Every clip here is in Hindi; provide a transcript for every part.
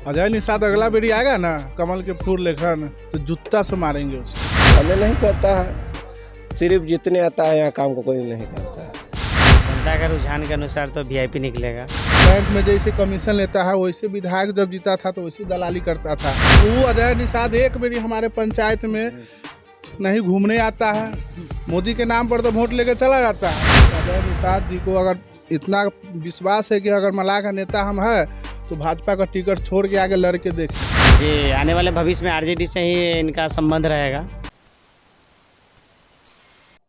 अजय निषाद अगला बेरी आएगा ना कमल के फूल लेकर ना तो जूता से मारेंगे उसे। हमें नहीं करता है, सिर्फ जितने आता है यहाँ काम को कोई नहीं करता है। जनता का रुझान के अनुसार तो वीआईपी निकलेगा। बैंक में जैसे कमीशन लेता है वैसे विधायक जब जीता था तो वैसे दलाली करता था। वो अजय निषाद एक बेरी हमारे पंचायत में नहीं घूमने आता है, मोदी के नाम पर तो वोट लेके चला जाता है। अजय निषाद जी को अगर इतना विश्वास है कि अगर मलाह का नेता हम है तो भाजपा का टिकट छोड़ के आगे लड़ के देखें। जी, आने वाले भविष्य में आरजेडी से ही इनका संबंध रहेगा।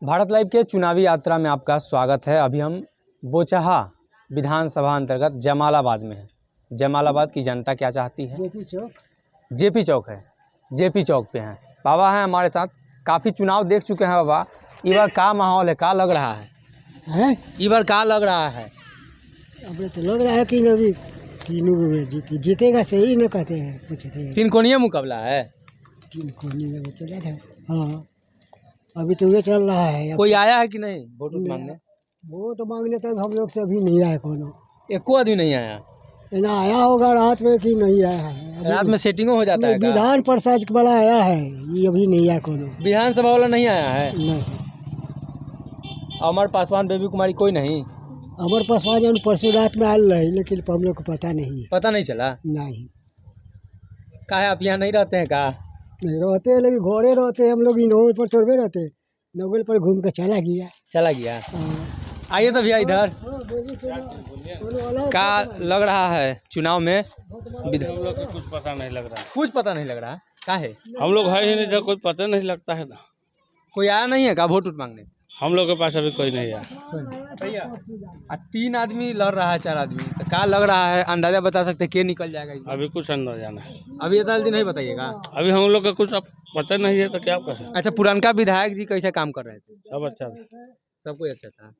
भारत लाइव के चुनावी यात्रा में आपका स्वागत है। अभी हम बोचहा विधानसभा अंतर्गत जमालाबाद में हैं। जमालाबाद की जनता क्या चाहती है? जेपी चौक है, जेपी चौक पे हैं। बाबा हैं हमारे साथ, काफ़ी चुनाव देख चुके हैं बाबा। इस बार का माहौल है, का लग रहा है? इस बार का लग रहा है? अब तो लग रहा है कि अभी तीनों में जीतेगा, सही न कहते हैं, पूछते हैं। तीन कोनिया मुकाबला है, तीन कोनी में चला था। हाँ, अभी तो ये चल रहा है। कोई आया है कि नहीं वोट मांगने? वोट मांगने तक हम लोग से अभी नहीं आया कोनो। एको आदमी नहीं आया? ना आया होगा रात में कि नहीं आया है। रात में सेटिंगो हो जाता है का? विधान परिषद वाला आया है, ये अभी नहीं आया कोनो। विधानसभा वाला नहीं आया है? नहीं। अमर पासवान, बेबी कुमारी कोई नहीं? अमर पासवान परसों रात में आयल रही, लेकिन हम लोग को पता नहीं। पता नहीं चला? नहीं। का है, आप यहाँ नहीं रहते हैं का? नहीं रहते हैं, लेकिन घोड़े रहते हैं हम लोग। इनोवे पर चढ़वे रहते, नोबेल पर घूम के चला गया। चला गया? आइए तो भैया इधर। का लग रहा है चुनाव में? हम लोग को कुछ पता नहीं लग रहा। कुछ पता नहीं लग रहा का है? हम लोग है ही नहीं, जब कोई पता नहीं लगता है ना। कोई आया नहीं है का वोट मांगने? हम लोग के पास अभी कोई नहीं है। तीन आदमी लड़ रहा है, चार आदमी, तो का लग रहा है? अंदाजा बता सकते के निकल जाएगा इसमें? अभी कुछ अंदाजा नहीं। अभी इतना जल्दी नहीं बताइएगा? अभी हम लोग का कुछ अब पता नहीं है तो क्या करें। अच्छा, पुरानका विधायक जी कैसे काम कर रहे थे? सब अच्छा था, सब कोई अच्छा था।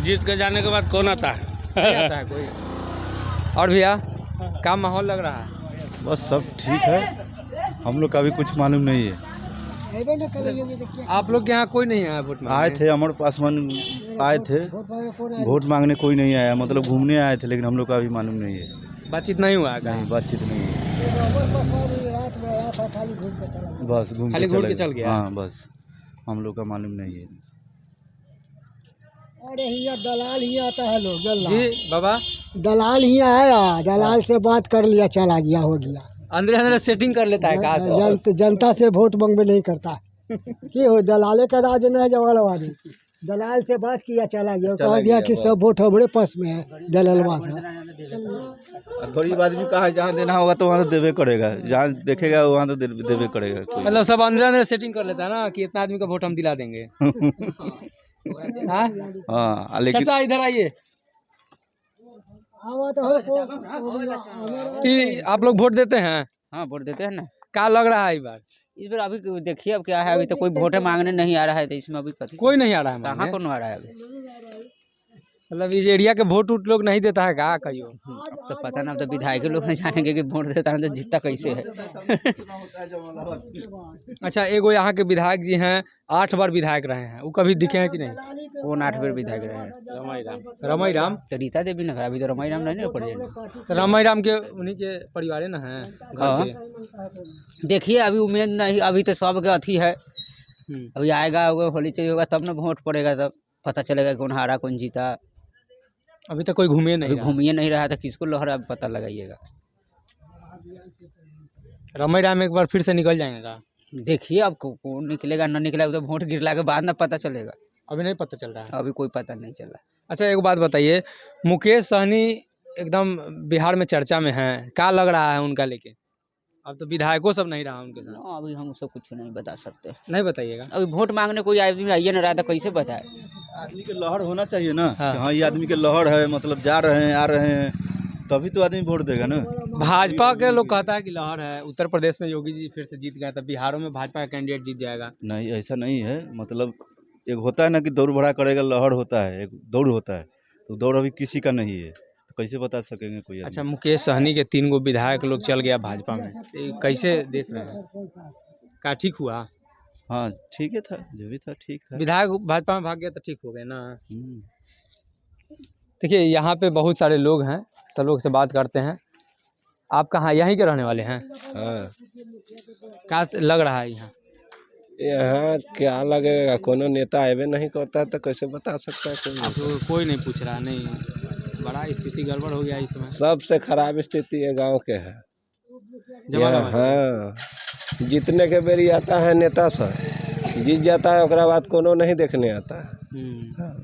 जीत के जाने के बाद कौन आता है? नहीं आता है कोई? और भैया का माहौल लग रहा है? बस सब ठीक है, हम लोग का भी कुछ मालूम नहीं है। आप लोग के यहाँ कोई नहीं आया वोट मांगने? आए थे अमर पासवान आए थे वोट मांगने, कोई नहीं आया। मतलब घूमने आए थे, लेकिन हम लोग का अभी मालूम नहीं है। बातचीत नहीं हुआ? नहीं, बातचीत नहीं है, बस खाली घूम के चल गया। हाँ, बस हम लोग का मालूम नहीं है। अरे यहाँ दलाल ही आता है, लोग जी बाबा, दलाल ही आया, दलाल से बात कर लिया, चला गया, हो गया। अंदर अंदर सेटिंग कर लेता है का? जनता से वोट मांगने नहीं करता कि हो, दलाले का राज न है जवालवादी। दलाल से बात किया, चला गया, कह दिया कि सब वोट हमारे पास में है, दलालवा से। गरीब आदमी कहा जहाँ देना होगा तो वहाँ तो देवे करेगा, जहाँ देखेगा वहाँ तो देवे करेगा। मतलब सब अंदर अंदर सेटिंग कर लेता है ना कि इतना आदमी का वोट हम दिला देंगे। हाँ, लेकिन चाचा इधर आइए। कि आप लोग वोट देते हैं? हाँ, वोट देते हैं ना। क्या लग रहा है इस बार? इस बार अभी देखिए अब क्या है। अभी तो कोई वोट मांगने नहीं आ रहा है, तो इसमें अभी कोई नहीं आ रहा है कहाँ मांगने? कौन आ रहा है अभी? मतलब इस एरिया के वोट उट लोग नहीं देता है का कहियो? अब तो पता ना, अब तो विधायक लोग नहीं जानेंगे कि वोट देता है तो जीतता कैसे है। अच्छा, एगो यहाँ के विधायक जी हैं, 8 बार विधायक रहे हैं, वो कभी दिखे हैं कि नहीं? कौन 8 बार विधायक रहे हैं? रमाई राम। तो रीता देवी नगर, अभी तो रमाई राम नहीं ना पड़े। तो रमाई राम के उन्हीं के परिवार ना हैं घर हाँ, के? देखिए अभी उम्मीद नहीं, अभी तो सबके अथी है। अभी आएगा होली चाहिए होगा तब ना वोट पड़ेगा, तब पता चलेगा कौन हारा कौन जीता। अभी तक कोई घूमे नहीं अभी घूमिए नहीं रहा था, किसको लहरा पता लगाइएगा। रमाई राम एक बार फिर से निकल जाएगा? देखिए अब कौन निकलेगा ना निकलेगा, तो वोट गिरला के बाद ना पता चलेगा। अभी नहीं पता चल रहा है? अभी कोई पता नहीं चला। अच्छा, एक बात बताइए, मुकेश सहनी एकदम बिहार में चर्चा में हैं, क्या लग रहा है उनका लेके? अब तो विधायकों सब नहीं रहा उनके साथ। अभी हम उसको कुछ नहीं बता सकते। नहीं बताइएगा? अभी वोट मांगने कोई आदमी आइए ना रहा था, कैसे बताए? आदमी के लहर होना चाहिए ना। हाँ। हाँ, ये आदमी के लहर है, मतलब जा रहे हैं आ रहे हैं, तभी तो आदमी वोट देगा ना। भाजपा के लोग कहता है कि लहर है, उत्तर प्रदेश में योगी जी फिर से जीत गया, तब बिहारों में भाजपा का कैंडिडेट जीत जाएगा। नहीं, ऐसा नहीं है। मतलब एक होता है ना कि दौड़ बढ़ा करेगा, लहर होता है, एक दौड़ होता है, तो दौड़ अभी किसी का नहीं है, तो कैसे बता सकेंगे कोई आदमी? अच्छा, मुकेश सहनी के 3 गो विधायक लोग चल गया भाजपा में, तो ये कैसे देख रहे हैं? क्या ठीक हुआ? हाँ, ठीक है था, जो भी था ठीक था। विधायक भाजपा में भाग गया तो ठीक हो गया ना। हम्म। देखिए, यहाँ पे बहुत सारे लोग हैं, सब लोग से बात करते हैं। आप कहाँ यहीं के रहने वाले हैं? हाँ, क्या लग रहा है यहाँ? यहाँ क्या लगेगा, कोनो नेता आवे नहीं करता है तो कैसे बता सकता है कोई? आपको कोई नहीं पूछ रहा? नहीं, बड़ा स्थिति गड़बड़ हो गया इस समय। सबसे खराब स्थिति है गांव के है जमालाबाद। हाँ, जीतने के बेरी आता है नेता सब, जीत जाता है ओकरा बाद कोनो नहीं देखने आता है। हाँ।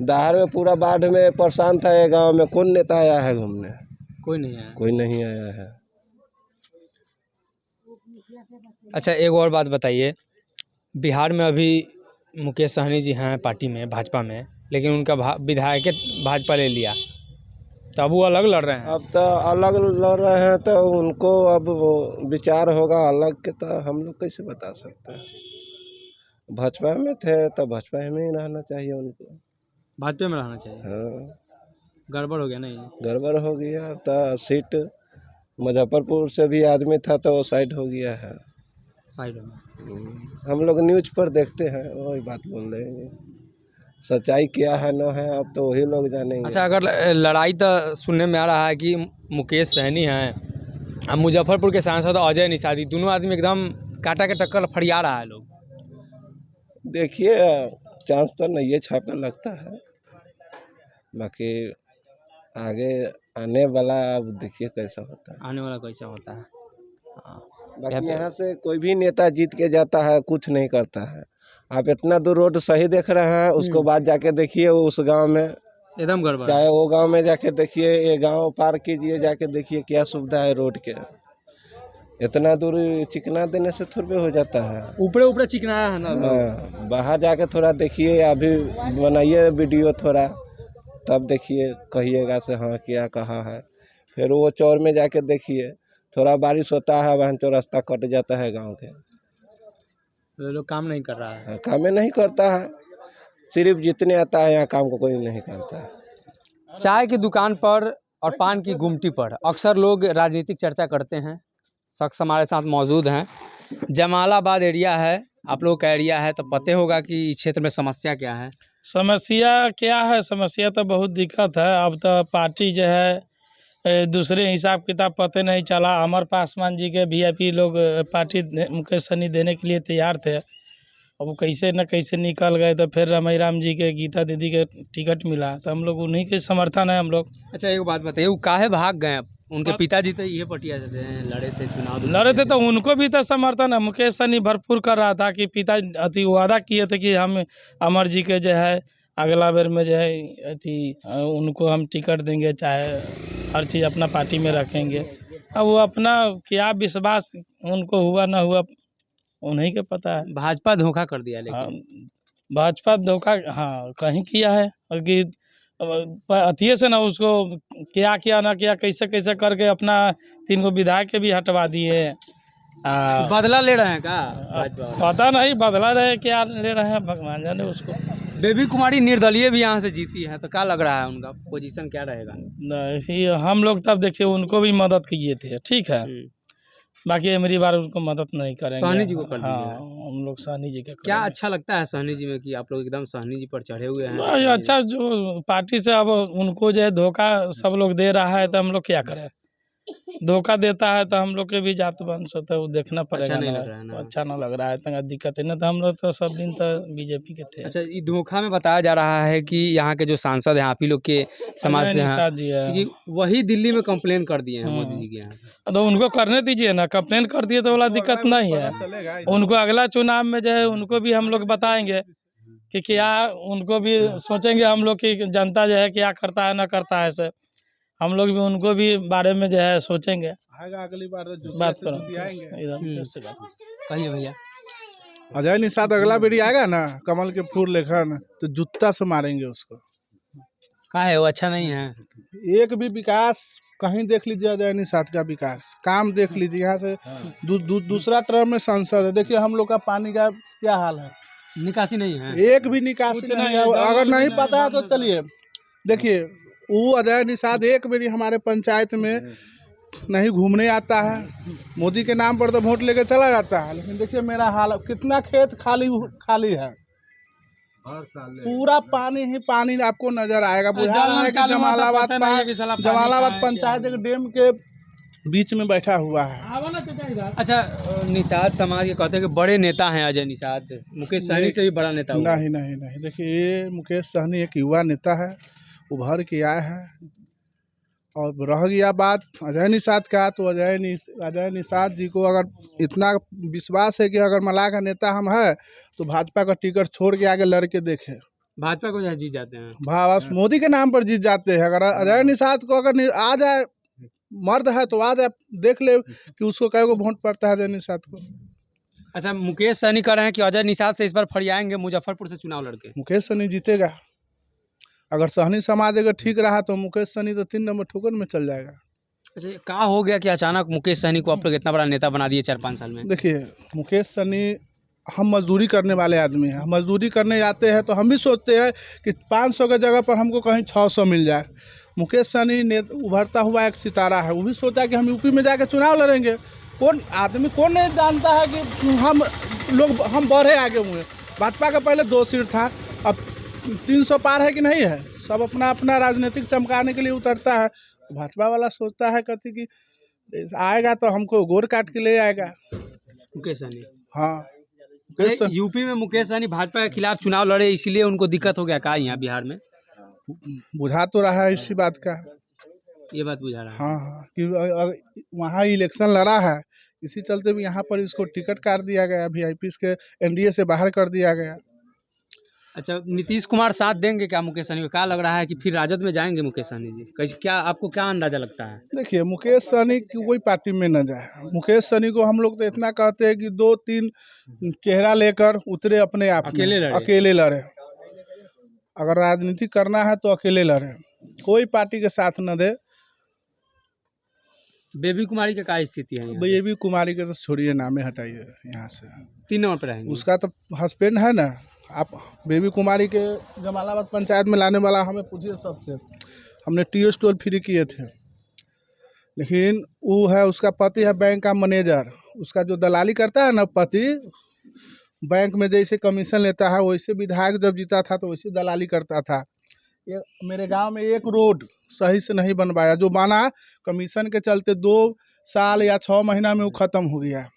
दहाड़ में पूरा बाढ़ में परेशान था ये गांव में, कौन नेता आया है घूमने? कोई नहीं है। कोई नहीं आया है। अच्छा, एक और बात बताइए, बिहार में अभी मुकेश सहनी जी हैं पार्टी में, भाजपा में, लेकिन उनका विधायक भाजपा ले लिया, तो अब वो अलग लड़ रहे हैं। अब तो अलग लड़ रहे हैं तो उनको अब वो विचार होगा अलग के, तो हम लोग कैसे बता सकते हैं? भाजपा में थे तो भाजपा में ही रहना चाहिए उनको। भाजपा में रहना चाहिए। हाँ, गड़बड़ हो गया नहीं? गड़बड़ हो गया तो सीट मुजफ्फरपुर से भी आदमी था तो वो साइड हो गया है। साइड में हम लोग न्यूज पर देखते हैं, वही बात बोल रहे हैं। सच्चाई क्या है न है अब तो वही लोग जानेंगे। अच्छा, अगर लड़ाई तो सुनने में आ रहा है कि मुकेश सहनी हैं, अब मुजफ्फरपुर के सांसद अजय निषादी, दोनों आदमी एकदम काटा के टक्कर फरिया रहा है लोग। देखिए, चांस तो नहीं है छापा लगता है, बाकी आगे आने वाला अब देखिए कैसा होता है। आने वाला कैसा होता है। हाँ। बाकी यहाँ से कोई भी नेता जीत के जाता है कुछ नहीं करता है। आप इतना दूर रोड सही देख रहे हैं, उसको बाद जाके देखिए उस गांव में एकदम गड़बड़। चाहे वो गांव में जाके देखिए, ये गांव पार कीजिए जाके देखिए क्या सुविधा है रोड के। इतना दूर चिकना देने से थोड़े हो जाता है। ऊपरे ऊपरे चिकनाया है ना। हाँ, बाहर जाके थोड़ा देखिए, अभी बनाइए वीडियो थोड़ा, तब देखिए कहिएगा से हाँ क्या कहा है। फिर वो चौर में जाके देखिए, थोड़ा बारिश होता है वहाँ तो रास्ता कट जाता है गांव के। लोग काम नहीं कर रहा है। हाँ, काम नहीं करता है, सिर्फ जितने आता है यहाँ काम को कोई नहीं करता है। चाय की दुकान पर और पान की गुमटी पर अक्सर लोग राजनीतिक चर्चा करते हैं। शख्स हमारे साथ मौजूद हैं। जमालाबाद एरिया है, आप लोग का एरिया है, तो पता होगा कि इस क्षेत्र में समस्या क्या है। समस्या क्या है? समस्या तो बहुत दिक्कत है। अब तो पार्टी जो है दूसरे हिसाब किताब पते नहीं चला। अमर पासवान जी के VIP लोग पार्टी मुकेश सहनी देने के लिए तैयार थे, अब वो कैसे न कैसे निकल गए। तो फिर रमई राम जी के, गीता दीदी के टिकट मिला, तो हम लोग उन्हीं के समर्थन है हम लोग। अच्छा, एक बात बताइए, वो काहे भाग गए? उनके पिताजी तो ये पटिया से लड़े थे चुनाव, लड़े थे तो उनको भी तो समर्थन है। मुकेश सहनी भरपूर कर रहा था कि पिता अति वादा किए थे कि हम अमर जी के जो है अगला बेर में जो है अति उनको हम टिकट देंगे, चाहे हर चीज़ अपना पार्टी में रखेंगे। अब वो अपना क्या विश्वास उनको हुआ ना हुआ उन्हीं के पता है। भाजपा धोखा कर दिया लेकिन। हाँ, भाजपा धोखा हाँ कहीं किया है, और कि अथिये से ना उसको क्या किया ना किया, कैसे कैसे करके अपना 3 गो विधायक के भी हटवा दिए। बदला ले रहे हैं का भाजपा? पता नहीं बदला रहे क्या ले रहे हैं, भगवान जाने उसको। बेबी कुमारी निर्दलीय भी यहाँ से जीती है, तो क्या लग रहा है उनका पोजीशन क्या रहेगा? इसी हम लोग तब देखिए उनको भी मदद किए थे, ठीक है, बाकी मेरी बार उनको मदद नहीं करेंगे। सहनी जी को कर हाँ, दीजिएगा। हम लोग सहनी जी के क्या अच्छा लगता है सहनी जी में कि आप लोग एकदम सहनी जी पर चढ़े हुए हैं? नहीं, अच्छा जो पार्टी से अब उनको जो है धोखा सब लोग दे रहा है, तो हम लोग क्या करें? धोखा देता है तो हम लोग के भी जात वंश होता है, वो देखना पड़ेगा। नहीं ना, लग रहा है ना। तो अच्छा ना लग रहा है, तो दिक्कत है ना। तो हम लोग तो सब दिन तो BJP के थे। अच्छा, ये धोखा में बताया जा रहा है कि यहाँ के जो सांसद हैं आप ही लोग के समाज से हैं, निषाद जी है, कि वही दिल्ली में कंप्लेन कर दिए हैं मोदी जी के यहाँ। तो उनको करने दीजिए ना, कंप्लेन कर दिए तो वाला दिक्कत नहीं है। उनको अगला चुनाव में जो है उनको भी हम लोग बताएंगे कि क्या, उनको भी सोचेंगे हम लोग कि जनता जो है क्या करता है ना करता है, से हम लोग भी उनको भी बारे में जो है सोचेंगे। अगली बार बात करो कहिए भैया। अजय निषाद अगला बेरी आएगा ना कमल के फूल लेकर, तो जूता से मारेंगे उसको। कहाँ है वो? अच्छा नहीं है। एक भी विकास कहीं देख लीजिए, अजय निषाद का विकास काम देख लीजिए। यहाँ से दूसरा टर्म में सांसद है, देखिए हम लोग का पानी का क्या हाल है, निकासी नहीं है, एक भी निकासी नहीं है। अगर नहीं पता है तो चलिए देखिए, वो अजय निषाद एक बारी हमारे पंचायत में नहीं घूमने आता है, मोदी के नाम पर तो वोट लेके चला जाता है, लेकिन देखिए मेरा हाल, कितना खेत खाली है, पूरा पानी ही पानी आपको नजर आएगा। बुझा रहा है कि जमालाबाद पंचायत एक डैम के बीच में बैठा हुआ है। अच्छा, निषाद समाज के कहते हैं कि बड़े नेता हैं अजय निषाद, मुकेश सहनी से भी बड़ा नेता हुआ। नहीं नहीं नहीं, देखिए ये मुकेश सहनी एक युवा नेता है, उभर के आए हैं। और रह गया बात अजय निषाद का, तो अजय निषाद जी को अगर इतना विश्वास है कि अगर मलाह का नेता हम है तो भाजपा का टिकट छोड़ के आगे लड़ के देखे। भाजपा को जीत जाते हैं, बस मोदी के नाम पर जीत जाते हैं। अगर अजय निषाद को अगर आ जाए, मर्द है तो आ जाए, देख ले कि उसको कै को वोट पड़ता है अजय निषाद को। अच्छा, मुकेश सहनी कह रहे हैं कि अजय निषाद से इस बार फरियाएंगे मुजफ्फरपुर से चुनाव लड़के। मुकेश सहनी जीतेगा। अगर सहनी समाज अगर ठीक रहा तो मुकेश सहनी तो 3 नंबर ठोकर में चल जाएगा। अच्छा, कहा हो गया कि अचानक मुकेश सहनी को आप लोग इतना बड़ा नेता बना दिए 4-5 साल में? देखिए मुकेश सहनी, हम मजदूरी करने वाले आदमी हैं, हम मजदूरी करने जाते हैं तो हम भी सोचते हैं कि 500 की जगह पर हमको कहीं 600 मिल जाए। मुकेश सहनी उभरता हुआ एक सितारा है, वो भी सोचा है कि हम यूपी में जाकर चुनाव लड़ेंगे। कौन नहीं जानता है कि हम बढ़े आगे हुए। भाजपा का पहले 2 सीट था, अब 300 पार है कि नहीं है। सब अपना अपना राजनीतिक चमकाने के लिए उतरता है। भाजपा वाला सोचता है कहती कि आएगा तो हमको गोर काट के ले आएगा मुकेश सहनी। हाँ, यूपी में मुकेश सहनी भाजपा के खिलाफ चुनाव लड़े, इसीलिए उनको दिक्कत हो गया कहा यहाँ बिहार में? बुझा तो रहा है इसी बात का। ये बात बुझा रहा है। हाँ, कि वहाँ इलेक्शन लड़ा है, इसी चलते भी यहाँ पर इसको टिकट काट दिया गया, वीआईपी के एनडीए से बाहर कर दिया गया। अच्छा, नीतीश कुमार साथ देंगे क्या मुकेश सहनी को? क्या लग रहा है कि फिर राजद में जाएंगे मुकेश सहनी जी? कैसे, क्या आपको क्या अंदाजा लगता है? देखिए मुकेश सहनी की कोई पार्टी में न जाए। मुकेश सहनी को हम लोग तो इतना कहते हैं कि 2-3 चेहरा लेकर उतरे, अपने आप अकेले लड़े। अगर राजनीति करना है तो अकेले लड़े, कोई पार्टी के साथ न दे। बेबी कुमारी का क्या स्थिति है? बेबी कुमारी के तो छोड़िए, नामे हटाइए यहाँ से। 3 नंबर पर रहेंगे। उसका तो हस्बैंड है ना। आप बेबी कुमारी के जमालाबाद पंचायत में लाने वाला हमें पूछिए सबसे। हमने टी स्टॉल फ्री किए थे, लेकिन वो है, उसका पति है बैंक का मैनेजर। उसका जो दलाली करता है ना पति, बैंक में जैसे कमीशन लेता है वैसे विधायक जब जीता था तो वैसे दलाली करता था। ये मेरे गांव में एक रोड सही से नहीं बनवाया, जो बना कमीशन के चलते 2 साल या 6 महीना में वो ख़त्म हो गया।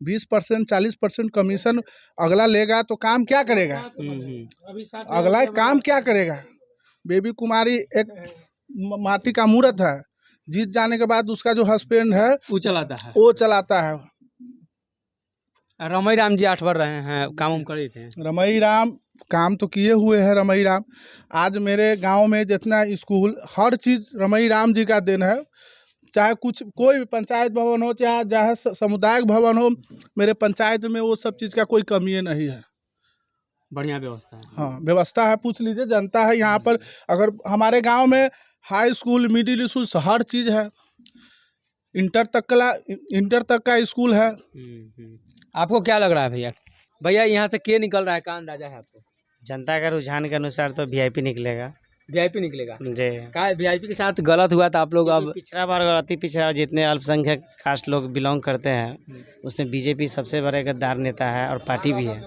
20% 40% कमीशन अगला लेगा तो काम क्या करेगा? अगला काम क्या करेगा? बेबी कुमारी एक माटी का मूर्त है, जीत जाने के बाद उसका जो हस्बैंड है वो चलाता है। रमई राम जी 8 बार रहे हैं, काम करे थे। रमई राम काम तो किए हुए हैं। रमई राम आज मेरे गांव में जितना स्कूल, हर चीज़ रमई राम जी का देन है। चाहे कोई भी पंचायत भवन हो, चाहे सामुदायिक भवन हो, मेरे पंचायत में वो सब चीज़ का कोई कमी नहीं है। बढ़िया व्यवस्था है। हाँ, व्यवस्था है, पूछ लीजिए, जनता है यहाँ पर। अगर हमारे गांव में हाई स्कूल, मिडिल स्कूल, हर चीज़ है। इंटर तक का स्कूल है। आपको क्या लग रहा है भैया यहाँ से के निकल रहा है, क्या अंदाजा है आपको? जनता का रुझान के अनुसार तो वीआईपी निकलेगा। वीआईपी निकलेगा जी। क्या वीआईपी के साथ गलत हुआ था आप लोग? अब पिछड़ा बार अति पिछड़ा जितने अल्पसंख्यक कास्ट लोग बिलोंग करते हैं, उसमें बीजेपी सबसे बड़े गद्दार नेता है और पार्टी भी है।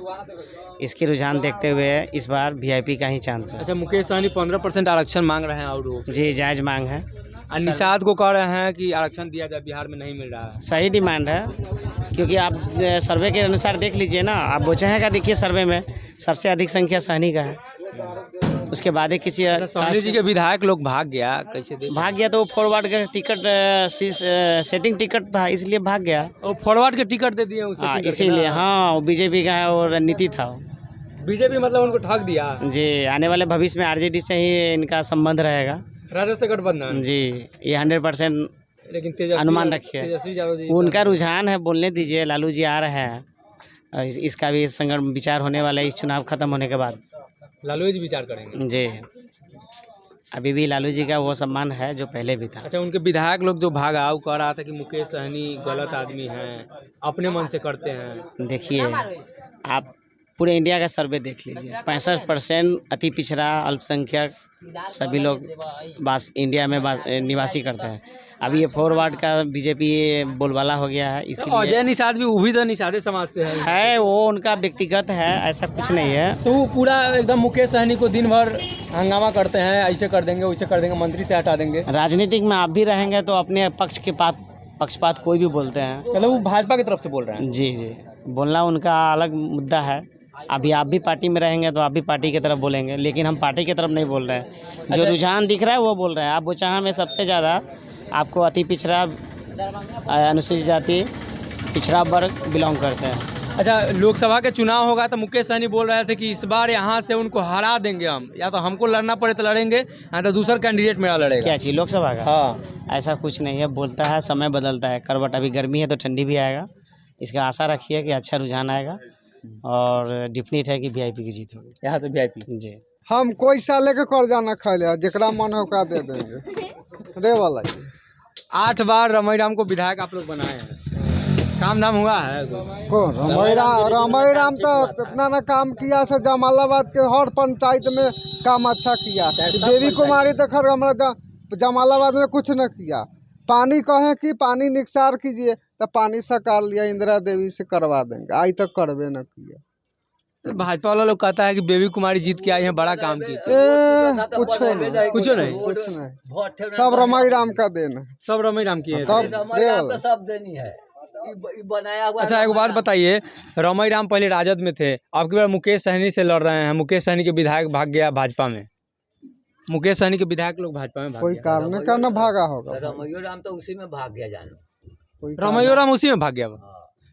इसके रुझान देखते हुए इस बार वीआईपी का ही चांस है। अच्छा, मुकेश सहनी 15% आरक्षण मांग रहे हैं और वो जी जायज मांग है। और निषाद को कह रहे हैं कि आरक्षण दिया जाए, बिहार में नहीं मिल रहा है। सही डिमांड है, क्योंकि आप सर्वे के अनुसार देख लीजिए ना। आप बोचहा का देखिए, सर्वे में सबसे अधिक संख्या सहनी का है, उसके बाद ही किसी सहनी जी के विधायक लोग भाग गया। कैसे भाग गया? तो वो फॉरवर्ड का टिकट सेटिंग टिकट था, इसलिए भाग गया। वो फॉरवर्ड के टिकट दे दिए इसीलिए। हाँ, वो बीजेपी का है और रणनीति था। बीजेपी मतलब उनको ठग दिया जी। आने वाले भविष्य में आरजेडी से ही इनका संबंध रहेगा, राजद से गठबंधन जी। ये 100% लेकिन अनुमान रखिए। उनका रुझान है, बोलने दीजिए। लालू जी आ रहे हैं, इसका भी संगठन विचार होने वाला है इस चुनाव खत्म होने के बाद। लालू जी विचार करेंगे जी। अभी भी लालू जी का वो सम्मान है जो पहले भी था। अच्छा, उनके विधायक लोग जो भागा, वो कह रहा था कि मुकेश सहनी गलत आदमी हैं, अपने मन से करते हैं। देखिए, आप पूरे इंडिया का सर्वे देख लीजिए, 65% अति पिछड़ा अल्पसंख्यक सभी लोग इंडिया में निवासी करते हैं। अभी ये फॉरवर्ड का बीजेपी बोलबाला हो गया है, इसलिए अजय निषाद भी, वो भी तो निषादे समाज से है। वो उनका व्यक्तिगत है, ऐसा कुछ नहीं है। तो पूरा एकदम मुकेश सहनी को दिन भर हंगामा करते हैं, ऐसे कर देंगे वैसे कर देंगे, मंत्री से हटा देंगे। राजनीतिक में आप भी रहेंगे तो अपने पक्ष के पक्षपात कोई भी बोलते हैं। मतलब वो भाजपा की तरफ से बोल रहे हैं। जी जी, बोलना उनका अलग मुद्दा है। अभी आप भी पार्टी में रहेंगे तो आप भी पार्टी की तरफ बोलेंगे, लेकिन हम पार्टी की तरफ नहीं बोल रहे हैं। जो रुझान दिख रहा है वो बोल रहे हैं। आप बोचहा में सबसे ज़्यादा आपको अति पिछड़ा, अनुसूचित जाति, पिछड़ा वर्ग बिलोंग करते हैं। अच्छा, लोकसभा के चुनाव होगा तो मुकेश सहनी बोल रहे थे कि इस बार यहाँ से उनको हरा देंगे हम, या तो हमको लड़ना पड़े तो लड़ेंगे, या तो दूसरा कैंडिडेट मेरा लड़ेगा। क्या चीज़ लोकसभा का? हाँ, ऐसा कुछ नहीं है, बोलता है समय बदलता है करवट। अभी गर्मी है तो ठंडी भी आएगा, इसका आशा रखिए कि अच्छा रुझान आएगा और डिफिनिट है कि वीआईपी की जीत होगी यहाँ से वीआईपी। जी। हम कोई साले के कर्जा न खा लिया, जरा मन है ओकरा दे देंगे रे वाला। 8 बार रमईराम को विधायक आप लोग बनाए हैं, काम धाम हुआ है? कौन रमईराम तो इतना ना काम किया से जमालाबाद के हर पंचायत में काम अच्छा किया। देवी कुमारी तो खैर हमारा जमालाबाद में कुछ न किया। पानी कहें कि पानी निकसार कीजिए तो पानी सरकार लिया, इंदिरा देवी से करवा देंगे, आज तक करवे न किया। भाजपा वाला लोग कहता है कि बेबी कुमारी जीत के आई हैं, बड़ा काम की। कुछ नहीं, सब रमईराम का देन है, सब रमईराम की है। सब देनी है बनाया हुआ। अच्छा, एक बात बताइए, रमईराम पहले राजद में थे, अब की बार मुकेश सहनी से लड़ रहे हैं। मुकेश सहनी के विधायक भाग गया भाजपा में, मुकेश सहनी के विधायक लोग भाजपा में भाग कोई गया। कारण का न भागा होगा। रमईराम तो उसी में भाग गया जानो। रमईराम उसी में भाग गया।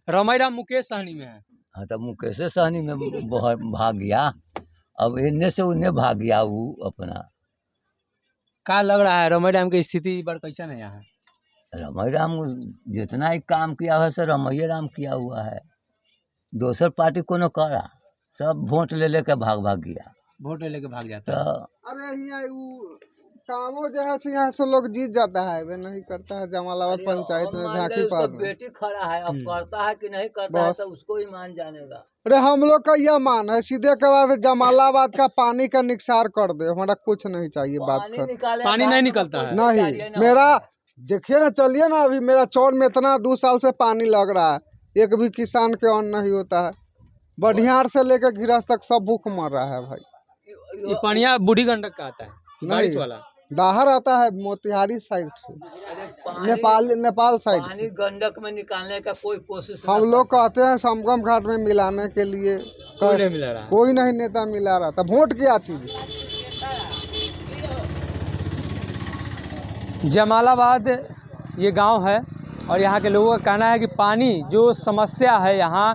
रमईराम मुकेश सहनी में है। हाँ, तो मुकेश सहनी में भाग गया, अब इन्ने से उन्हें भाग गया वो अपना। क्या लग रहा है रमईराम की स्थिति पर कैसा नहीं है? रमईराम जितना ही काम किया है सर रमईराम किया हुआ है, दूसर पार्टी को न करा, सब वोट ले लेके भाग गया। वोट लेके भाग जाता तो अरे यहाँ कामों जो है यहाँ से लोग जीत जाता है, वे नहीं करता है। जमालाबाद पंचायत में झांकी पार में बेटी खड़ा है, अब करता है कि नहीं करता है तो उसको ही मान जानेगा। अरे हम लोग का यह मान है, सीधे के बाद जमालाबाद का पानी का निकसार कर दे, हमारा कुछ नहीं चाहिए। बात कर पानी नहीं निकलता है। नहीं, मेरा देखिए ना, चलिए ना, अभी मेरा चौर में इतना 2 साल से पानी लग रहा है, एक भी किसान के अन्न नहीं होता है। बढ़ियार से लेकर गिरस तक सब भूख मर रहा है भाई। ये पानिया बूढ़ी गंडक का आता है, बारिश वाला दाहर आता है मोतिहारी साइड से, नेपाल साइड। पानी गंडक में निकालने का कोई कोशिश हम लोग कहते हैं समगम घाट में मिलाने के लिए, कोई नहीं मिला रहा। कोई नहीं नेता मिला रहा था। वोट क्या चीज? जमालाबाद ये गांव है और यहाँ के लोगों का कहना है कि पानी जो समस्या है यहाँ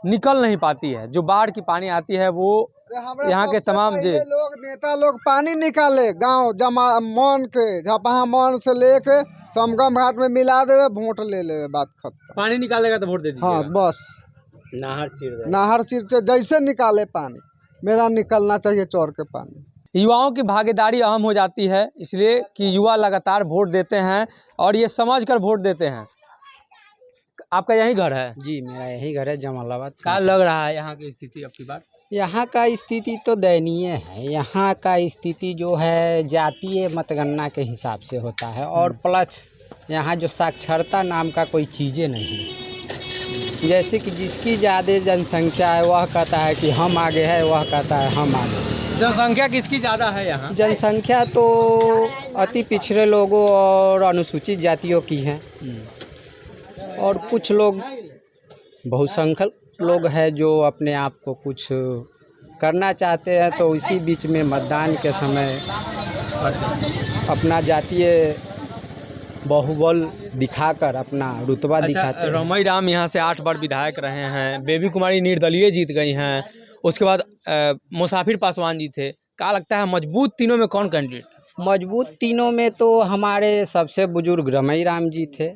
निकल नहीं पाती है। जो बाढ़ की पानी आती है वो यहाँ के तमाम लोग नेता लोग पानी निकाले गांव जमा मन के जहाँ मन से लेके समगम घाट में मिला देवे, वोट ले ले, बात खत्म। पानी निकालेगा तो वोट दे दीजिएगा। हाँ बस, नाहर चीर जैसे निकाले पानी, मेरा निकलना चाहिए चौर के पानी। युवाओं की भागीदारी अहम हो जाती है, इसलिए कि युवा लगातार वोट देते हैं और ये समझकर वोट देते हैं। आपका यही घर है? जी, मेरा यही घर है जमालाबाद। क्या लग रहा है यहाँ की स्थिति अब की बार? यहाँ का स्थिति तो दयनीय है। यहाँ का स्थिति जो है जातीय मतगणना के हिसाब से होता है और प्लस यहाँ जो साक्षरता नाम का कोई चीज़ें नहीं है। जैसे कि जिसकी ज़्यादा जनसंख्या है वह कहता है कि हम आगे है, वह कहता है हम आगे। जनसंख्या किसकी ज़्यादा है यहाँ? जनसंख्या तो अति पिछड़े लोगों और अनुसूचित जातियों की है और कुछ लोग बहुसंख्यक लोग हैं जो अपने आप को कुछ करना चाहते हैं, तो इसी बीच में मतदान के समय अपना जातीय बाहुबल दिखाकर अपना रुतबा दिखाते हैं। रमईराम यहाँ से 8 बार विधायक रहे हैं, बेबी कुमारी निर्दलीय जीत गई हैं, उसके बाद मुसाफिर पासवान जी थे। क्या लगता है मजबूत तीनों में कौन कैंडिडेट? मजबूत तीनों में तो हमारे सबसे बुजुर्ग रमईराम जी थे,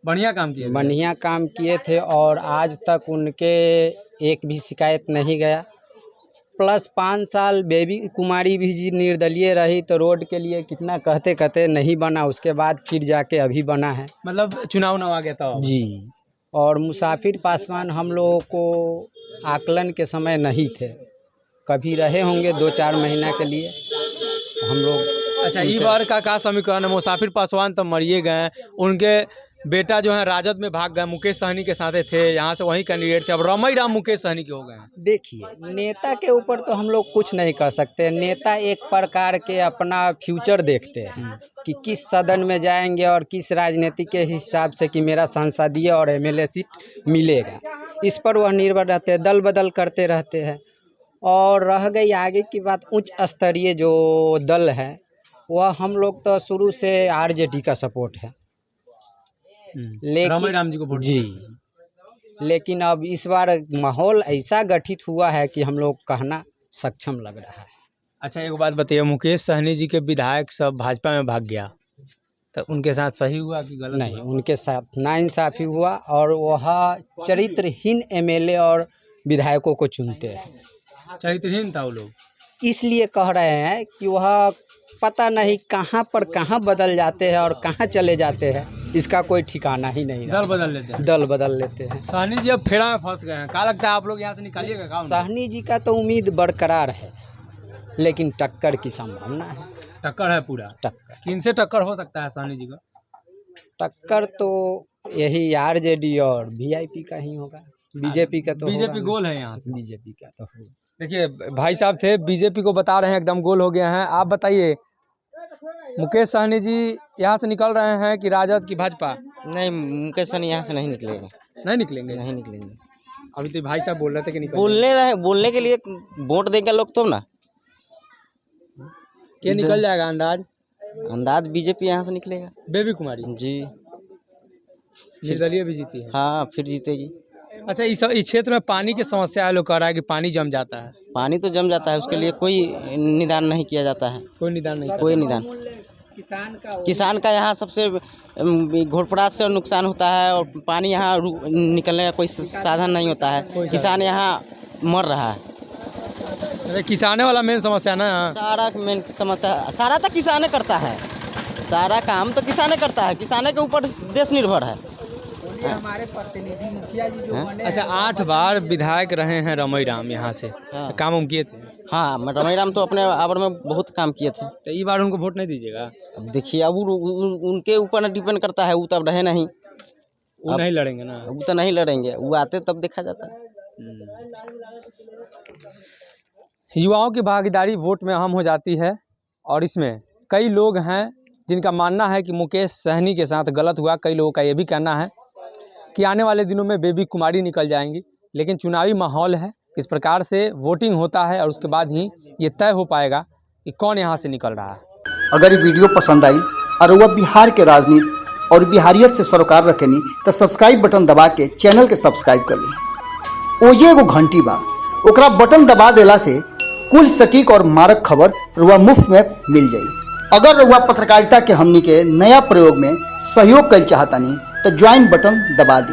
बढ़िया काम किए थे और आज तक उनके एक भी शिकायत नहीं गया। प्लस 5 साल बेबी कुमारी भी जी निर्दलीय रही तो रोड के लिए कितना कहते नहीं बना, उसके बाद फिर जाके अभी बना है। मतलब चुनाव आ गया था जी। और मुसाफिर पासवान हम लोगों को आकलन के समय नहीं थे, कभी रहे होंगे 2-4 महीना के लिए हम लोग। अच्छा, ई बार का समीकरण है? मुसाफिर पासवान तो मरिए गए, उनके बेटा जो है राजद में भाग गए, मुकेश सहनी के साथ थे, यहाँ से वही कैंडिडेट थे, अब रमई राम मुकेश सहनी के हो गए हैं। देखिए, नेता के ऊपर तो हम लोग कुछ नहीं कर सकते। नेता एक प्रकार के अपना फ्यूचर देखते हैं कि किस सदन में जाएंगे और किस राजनीति के हिसाब से कि मेरा संसदीय और एमएलए सीट मिलेगा, इस पर वह निर्भर रहते हैं, दल बदल करते रहते हैं। और रह गई आगे की बात, उच्च स्तरीय जो दल है वह हम लोग तो शुरू से आरजेडी का सपोर्ट है, रमई राम जी को वोट जी, लेकिन अब इस बार माहौल ऐसा गठित हुआ है कि हम लोग कहना सक्षम लग रहा है। अच्छा एक बात बताइए, मुकेश सहनी जी के विधायक सब भाजपा में भाग गया, तो उनके साथ सही हुआ कि गलत? नहीं, उनके साथ नाइंसाफ़ी हुआ और वह चरित्रहीन एमएलए और विधायकों को चुनते हैं। चरित्रहीन था वो लोग, इसलिए कह रहे हैं कि वह पता नहीं कहाँ पर कहाँ बदल जाते हैं और कहाँ चले जाते हैं, इसका कोई ठिकाना ही नहीं रहता। दल बदल लेते हैं। दल बदल लेते हैं। सहनी जी अब फेड़ा में फंस गए हैं, क्या लगता है आप लोग यहाँ से निकालिएगा क्या? सहनी जी का तो उम्मीद बरकरार है, लेकिन टक्कर की संभावना है। टक्कर है पूरा? टक्कर, किनसे टक्कर हो सकता है सहनी जी का? टक्कर तो यही आरजेडी और वीआईपी का ही होगा। बीजेपी का तो बीजेपी गोल है यहाँ से। बीजेपी का तो होगा। देखिए भाई साहब थे, बीजेपी को बता रहे हैं एकदम गोल हो गया है। आप बताइए, मुकेश सहनी जी यहाँ से निकल रहे हैं कि राजद की भाजपा? नहीं, मुकेश सहनी यहाँ से नहीं निकलेगा। नहीं निकलेंगे? नहीं निकलेंगे। अभी तो भाई साहब बोल रहे थे कि निकल बोलने के लिए वोट देगा लोग तो ना। क्या निकल जाएगा अंदाज बीजेपी यहाँ से निकलेगा। बेबी कुमारी जी, निर्दलीय भी जीती है। हाँ, फिर जीतेगी। अच्छा इस क्षेत्र में पानी की समस्या है, लोग कह रहा है कि पानी जम जाता है। पानी तो जम जाता है, उसके लिए कोई निदान नहीं किया जाता है। कोई निदान नहीं? कोई निदान। किसान का यहाँ सबसे घोड़पड़ास से नुकसान होता है और पानी यहाँ निकलने का कोई साधन नहीं होता है। किसान यहाँ मर रहा है। अरे किसाने वाला मेन समस्या ना, सारा मेन समस्या, सारा तो किसाने करता है, सारा काम तो किसाने करता है, किसाने के ऊपर देश निर्भर है। हमारे प्रतिनिधि मुखिया जी जो बने। अच्छा 8 बार विधायक रहे हैं रमई राम यहाँ से। हाँ। तो काम उम किए थे? हाँ, रमई राम तो अपने आवर में बहुत काम किए थे। तो इस बार उनको वोट नहीं दीजिएगा? अब देखिए, अब उनके ऊपर ना डिपेंड करता है, वो तब रहे नहीं, वो नहीं लड़ेंगे ना? वो तो नहीं लड़ेंगे, वो आते तब देखा जाता है। युवाओं की भागीदारी वोट में अहम हो जाती है और इसमें कई लोग हैं जिनका मानना है कि मुकेश सहनी के साथ गलत हुआ। कई लोगों का ये भी कहना है कि आने वाले दिनों में बेबी कुमारी निकल जाएंगी, लेकिन चुनावी माहौल है, इस प्रकार से वोटिंग होता है और उसके बाद ही ये तय हो पाएगा कि कौन यहाँ से निकल रहा है। अगर ये वीडियो पसंद आई और वह बिहार के राजनीति और बिहारियत से सरोकार रखेनी तो सब्सक्राइब बटन दबा के चैनल के सब्सक्राइब कर ली। ओजे एगो घंटी बा, ओकरा बटन दबा देला से कुल सटीक और मारक खबर रुआ मुफ्त में मिल जाई। अगर रुआ पत्रकारिता के हमनी के नया प्रयोग में सहयोग कर चाहतानी तो ज्वाइन बटन दबा दी।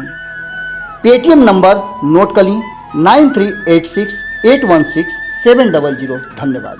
पेटीएम नंबर नोट कर ली 9386816700। धन्यवाद।